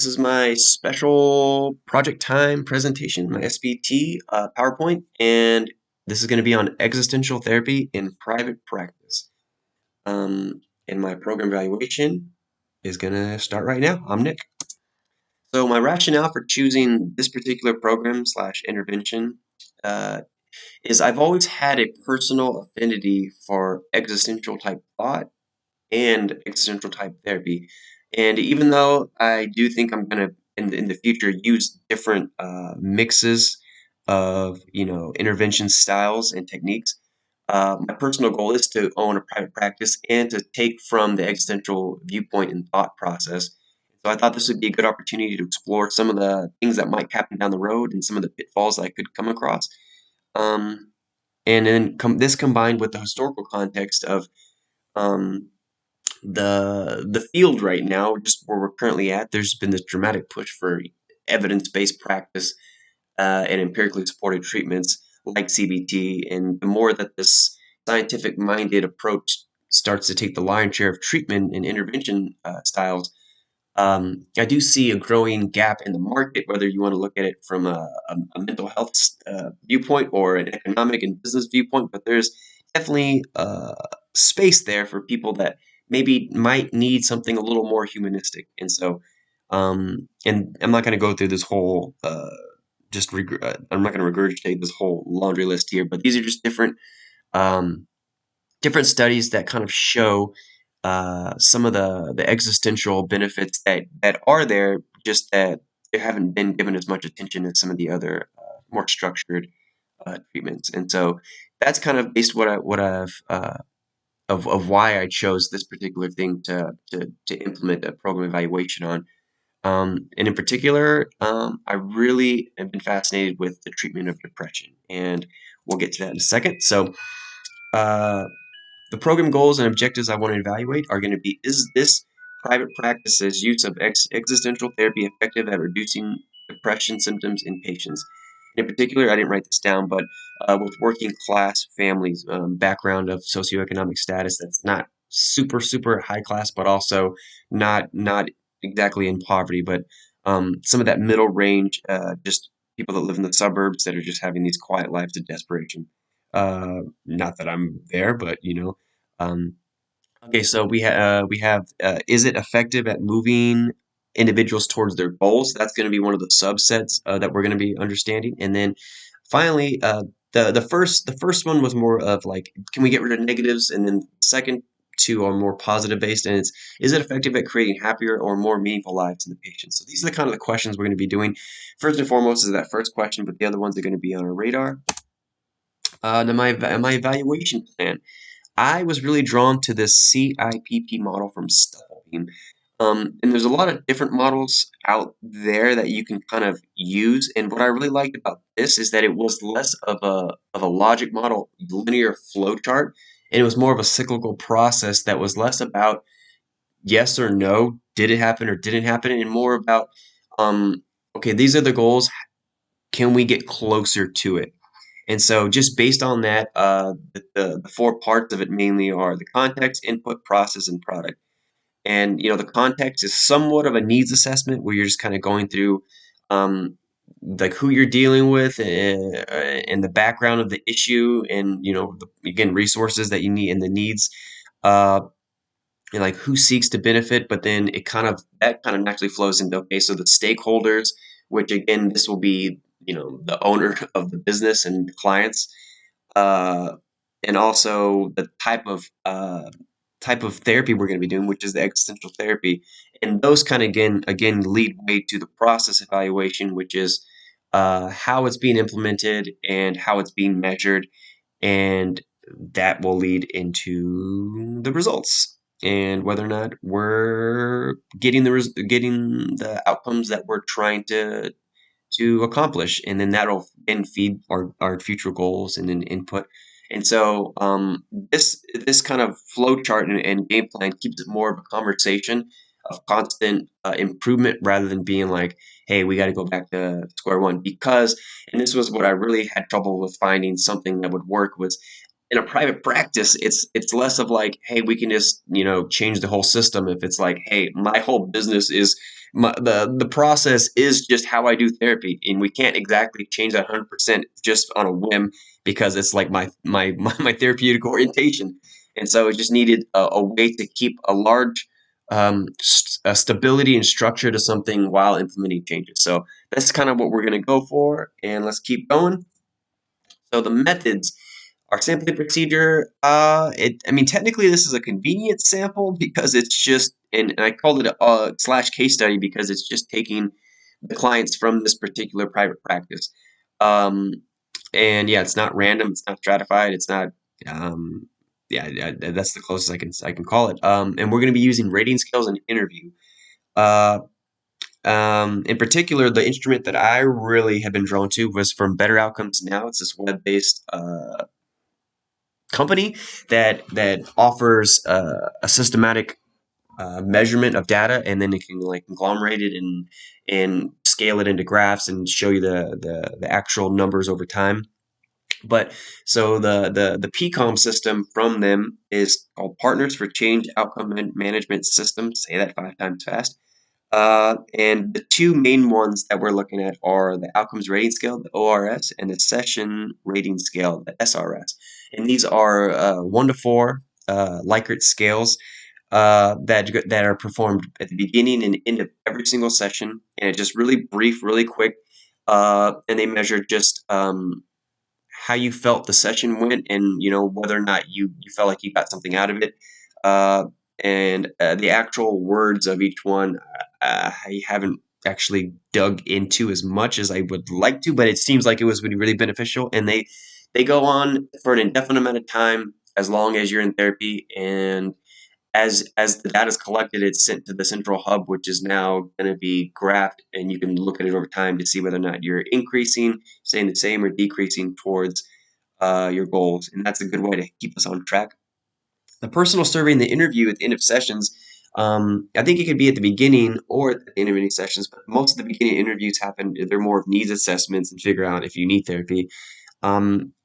This is my special project time presentation, my SPT PowerPoint, and this is going to be on existential therapy in private practice. And my program evaluation is going to start right now. I'm Nick. So my rationale for choosing this particular program slash intervention uh, is I've always had a personal affinity for existential type thought and existential type therapy. And even though I do think I'm gonna in the future use different mixes of intervention styles and techniques, my personal goal is to own a private practice and to take from the existential viewpoint and thought process. So I thought this would be a good opportunity to explore some of the things that might happen down the road and some of the pitfalls I could come across. Um, and then this combined with the historical context of um, the field right now, just where we're currently at, there's been this dramatic push for evidence-based practice and empirically supported treatments like CBT. And the more that this scientific-minded approach starts to take the lion's share of treatment and intervention styles, I do see a growing gap in the market, whether you want to look at it from a mental health viewpoint or an economic and business viewpoint. But there's definitely space there for people that maybe might need something a little more humanistic. And so, and I'm not going to go through this whole I'm not going to regurgitate this whole laundry list here, but these are just um, different studies that kind of show some of the existential benefits that are there, just that they haven't been given as much attention as some of the other more structured treatments. And so that's kind of based what I've of why I chose this particular thing to implement a program evaluation on. And in particular, I really have been fascinated with the treatment of depression, and we'll get to that in a second. So. Uh, the program goals and objectives I want to evaluate are going to be: is this private practice's use of existential therapy effective at reducing depression symptoms in patients? In particular, I didn't write this down, but with working class families, background of socioeconomic status that's not super high class, but also not exactly in poverty, but some of that middle range, just people that live in the suburbs that are just having these quiet lives of desperation. Not that I'm there, but um, okay, so we have is it effective at moving individuals towards their goals? That's going to be one of the subsets that we're going to be understanding. And then finally, the first one was more of like, can we get rid of negatives? And then second two are more positive based, and it's, is it effective at creating happier or more meaningful lives in the patient? So these are the kind of the questions we're going to be doing. First and foremost is that first question, but the other ones are going to be on our radar. Now my evaluation plan. I was really drawn to this CIPP model from Stufflebeam. And there's a lot of different models out there that you can kind of use. And what I really liked about this is that it was less of a logic model, linear flow chart, and it was more of a cyclical process that was less about yes or no, did it happen or didn't happen, and more about okay, these are the goals. Can we get closer to it? And so just based on that, the four parts of it mainly are the context, input, process, and product. And the context is somewhat of a needs assessment where you're just kind of going through like who you're dealing with and the background of the issue and again resources that you need and the needs uh, and like who seeks to benefit. But then that kind of naturally flows into, okay, so the stakeholders, which again this will be the owner of the business and the clients, uh, and also the type of therapy we're going to be doing, which is the existential therapy. And those kind of again lead way to the process evaluation, which is how it's being implemented and how it's being measured, and that will lead into the results and whether or not we're getting getting the outcomes that we're trying to accomplish, and then that'll then feed our future goals and then input. And so this kind of flow chart and game plan keeps it more of a conversation of constant improvement rather than being like, hey, we got to go back to square one. Because, and this was what I really had trouble with finding something that would work, was in a private practice, it's less of like, hey, we can just change the whole system. If it's like, hey, my whole business is the process is just how I do therapy, and we can't exactly change that 100% just on a whim because it's like my therapeutic orientation, and so it just needed a way to keep a large stability and structure to something while implementing changes. So that's kind of what we're going to go for, and let's keep going. So the methods. Our sampling procedure, I mean, technically this is a convenient sample because it's just, and I called it a slash case study because it's just taking the clients from this particular private practice. Um, and yeah, it's not random, it's not stratified, it's not, um, yeah, that's the closest I can call it. And we're going to be using rating scales and interview. Uh, in particular, the instrument that I really have been drawn to was from Better Outcomes Now. It's this web-based company that offers a systematic measurement of data, and then it can like conglomerate it and scale it into graphs and show you the actual numbers over time. But so the PCOM system from them is called Partners for Change Outcome Management System. Say that 5 times fast. And the two main ones that we're looking at are the Outcomes Rating Scale, the ORS, and the Session Rating Scale, the SRS. And these are 1 to 4 Likert scales that are performed at the beginning and end of every single session, and it's just really brief, really quick, and they measure just how you felt the session went, and whether or not you felt like you got something out of it. Uh, and the actual words of each one, I haven't actually dug into as much as I would like to, but it seems like it was really beneficial. And they go on for an indefinite amount of time as long as you're in therapy, and as the data is collected, it's sent to the central hub, which is now going to be graphed, and you can look at it over time to see whether or not you're increasing, staying the same, or decreasing towards your goals. And that's a good way to keep us on track. The personal survey and the interview at the end of sessions, I think it could be at the beginning or at the end of any sessions, but most of the beginning interviews happen, they're more of needs assessments and figure out if you need therapy.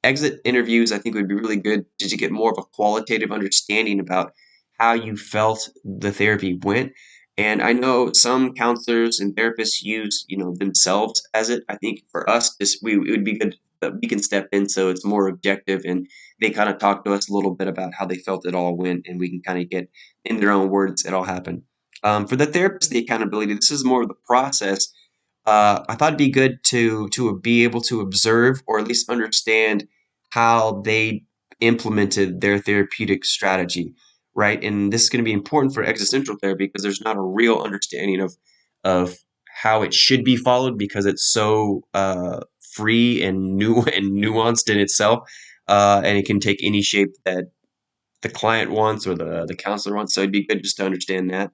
Exit interviews, I think, would be really good to get more of a qualitative understanding about how you felt the therapy went. And I know some counselors and therapists use, themselves as it. I think for us, it would be good that we can step in so it's more objective, and they kind of talk to us a little bit about how they felt it all went, and we can kind of get in their own words it all happened. For the therapist, the accountability, this is more of the process. I thought it'd be good to be able to observe or at least understand how they implemented their therapeutic strategy, right? And this is going to be important for existential therapy because there's not a real understanding of how it should be followed because it's so free and new and nuanced in itself, and it can take any shape that the client wants or the counselor wants. So it'd be good just to understand that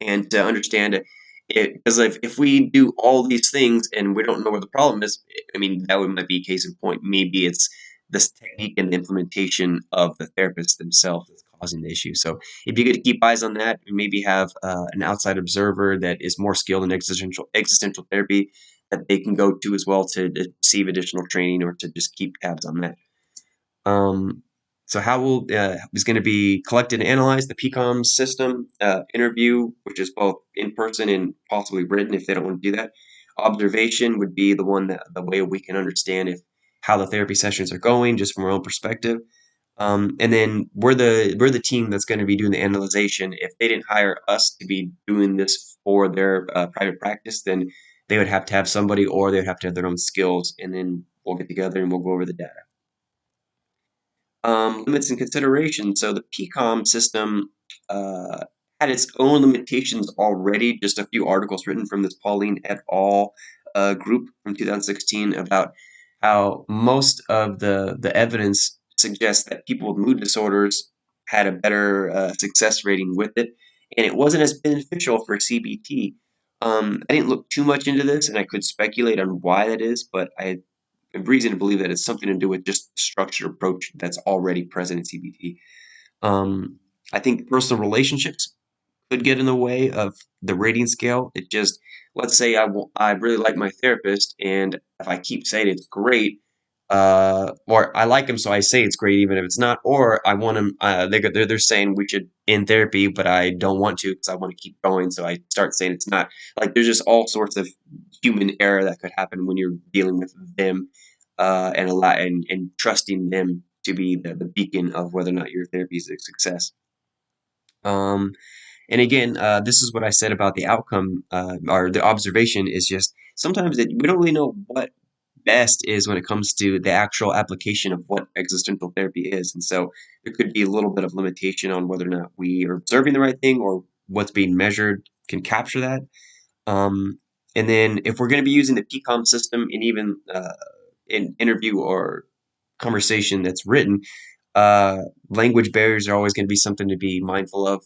and to understand it. Because if we do all these things and we don't know where the problem is, I mean, that would might be a case in point. Maybe it's this technique and the implementation of the therapist themselves that's causing the issue. So it'd be good to keep eyes on that and maybe have an outside observer that is more skilled in existential therapy that they can go to as well to receive additional training or to just keep tabs on that. Um, so how will is going to be collected and analyzed the PCOM system interview, which is both in person and possibly written if they don't want to do that. Observation would be the way we can understand if how the therapy sessions are going, just from our own perspective. And then we're the team that's going to be doing the analyzation. If they didn't hire us to be doing this for their private practice, then they would have to have somebody, or they would have to have their own skills, and then we'll get together and we'll go over the data. Limits and considerations. So the PCOM system had its own limitations already. Just a few articles written from this Pauline et al. Group from 2016 about how most of the evidence suggests that people with mood disorders had a better success rating with it, and it wasn't as beneficial for CBT. I didn't look too much into this, and I could speculate on why that is, but I reason to believe that it's something to do with just the structured approach that's already present in CBT. Um, I think personal relationships could get in the way of the rating scale. It just, let's say I really like my therapist, and if I keep saying it's great, or I like them, so I say it's great even if it's not, or I want them. They're saying we should end therapy, but I don't want to because I want to keep going, so I start saying it's not. Like there's just all sorts of human error that could happen when you're dealing with them, and a lot and trusting them to be the beacon of whether or not your therapy is a success. Um, and again, this is what I said about the outcome, or the observation is just sometimes we don't really know what best is when it comes to the actual application of what existential therapy is. And so there could be a little bit of limitation on whether or not we are observing the right thing or what's being measured can capture that. Um, and then if we're going to be using the PCOM system in even an interview or conversation that's written, uh, language barriers are always going to be something to be mindful of,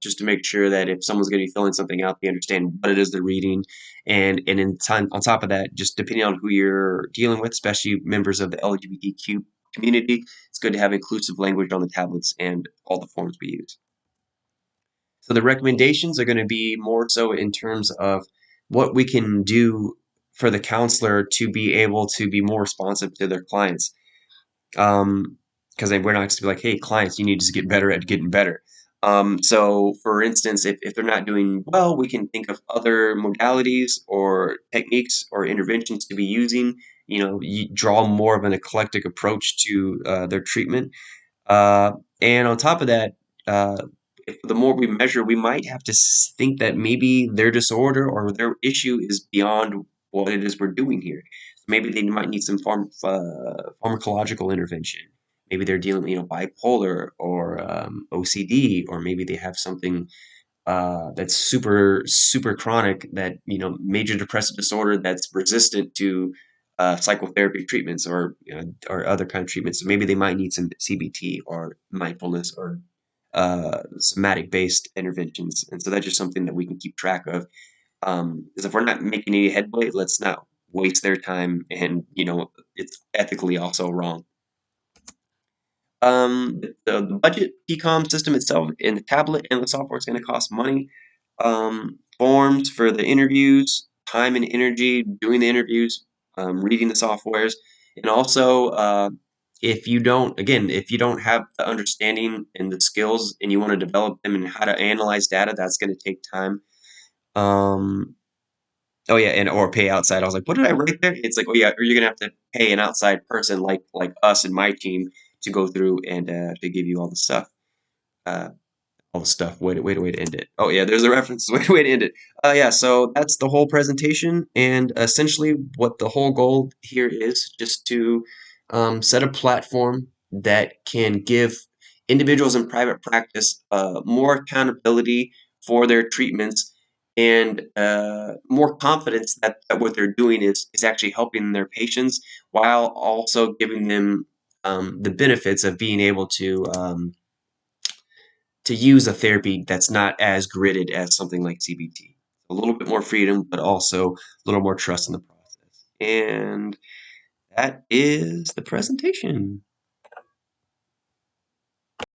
just to make sure that if someone's going to be filling something out, they understand what it is they're reading. And in time, on top of that, just depending on who you're dealing with, especially members of the LGBTQ community, it's good to have inclusive language on the tablets and all the forms we use. So the recommendations are going to be more so in terms of what we can do for the counselor to be able to be more responsive to their clients. Because we're not just to be like, hey, clients, you need to get better at getting better. So, for instance, if they're not doing well, we can think of other modalities or techniques or interventions to be using. You draw more of an eclectic approach to their treatment. Uh, and on top of that, uh, if the more we measure, we might have to think that maybe their disorder or their issue is beyond what it is we're doing here. So maybe they might need some pharmacological intervention. Maybe they're dealing, bipolar or OCD, or maybe they have something that's super super chronic, that major depressive disorder that's resistant to psychotherapy treatments or other kind of treatments. So maybe they might need some CBT or mindfulness or somatic based interventions. And so that's just something that we can keep track of. Because if we're not making any headway, let's not waste their time, and it's ethically also wrong. The budget PCOM system itself in the tablet and the software is going to cost money. Forms for the interviews, time and energy doing the interviews, reading the softwares, and also if you don't have the understanding and the skills and you want to develop them and how to analyze data, that's going to take time. Um, Oh yeah, and or pay outside. I was like, what did I write there? It's like, oh yeah, or you're gonna have to pay an outside person like us and my team to go through and to give you uh, all the stuff. Way to end it. Oh yeah, there's a reference. Way to end it. Yeah, so that's the whole presentation, and essentially what the whole goal here is just to set a platform that can give individuals in private practice more accountability for their treatments and more confidence that what they're doing is actually helping their patients while also giving them the benefits of being able to use a therapy that's not as gridded as something like CBT. A little bit more freedom, but also a little more trust in the process. And that is the presentation.